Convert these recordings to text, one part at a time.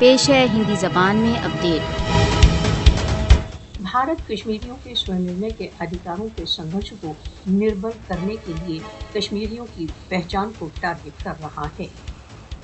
پیش ہے ہندی زبان میں اپڈیٹ۔ بھارت کشمیریوں کے سوانرنے کے ادھیکاروں کے سنگھرش کو نربل کرنے کے لیے کشمیریوں کی پہچان کو ٹارگٹ کر رہا ہے۔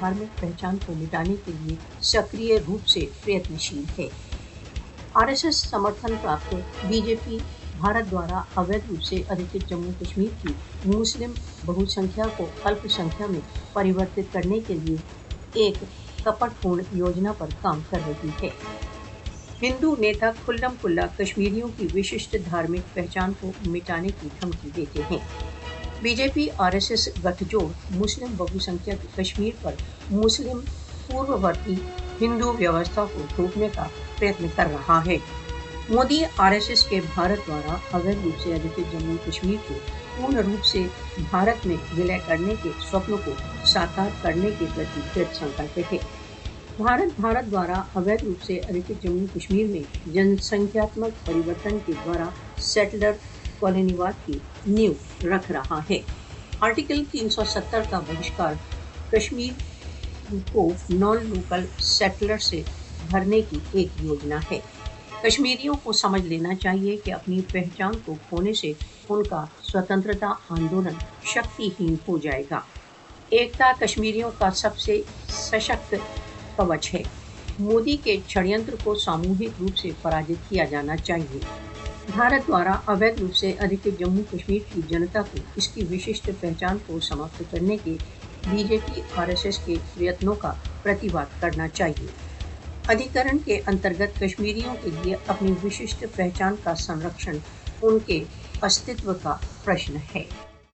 دھارمک پہچان کو مٹانے کے لیے سکریہ روپ سے پریتنشیل ہے۔ RSS سمرتھن پراپت بی جے پی بھارت دوارا اویدھ روپ سے ادھکت جموں کشمیر کی مسلم بہو سنکھیا کو الپ سنکھیا میں پریورتت کرنے کے لیے ایک کپٹ پورن یوجنا پر کام کر رہی ہے۔ ہندو نیتا کھلم کھلا کشمیریوں کی وششٹ دھارمک پہچان کو مٹانے کی دھمکی دیتے ہیں۔ بی جے پی RSS گٹھ جوڑ مسلم بہو سنکھیک کشمیر پر مسلم پورورتی ہندو ویوستھا کو تھوپنے کا پریتن کر رہا ہے۔ مودی RSS کے بھارت دوارا اویدھ روپ سے ادھکت جموں کشمیر کو پورن روپ سے بھارت میں ولے کرنے کے سپن کو ساکار کرنے کے پرتی دڑھ سنکلپ ہے۔ بھارت دوارا اویدھ روپ سے ادھکت جموں کشمیر میں جن سنکھیاتمک پریورتن کے دوارا سیٹلر کالونی واد کی نیو رکھ رہا ہے۔ آرٹیکل 370 کا بہشکار کشمیر کو نان لوکل سیٹلر سے بھرنے کی ایک یوجنا ہے۔ کشمیریوں کو سمجھ لینا چاہیے کہ اپنی پہچان کو کھونے سے ان کا سوتنترتا آندولن شکتی ہین ہو جائے گا۔ ایکتا کشمیریوں کا سب سے سشکت کوچ ہے۔ مودی کے چھڑینتر کو ساموہک روپ سے پراجت کیا جانا چاہیے۔ بھارت دوارا اویدھ روپ سے ادھکت جموں کشمیر کی جنتا کو اس کی وششٹ پہچان کو سماپت کرنے کے بی جے پی RSS کے پریتنوں کا پرتیواد کرنا چاہیے۔ ادھیکرن کے انترگت کشمیریوں کے لیے اپنی وششٹ پہچان کا سنرکشن ان کے استتو کا پرشن ہے۔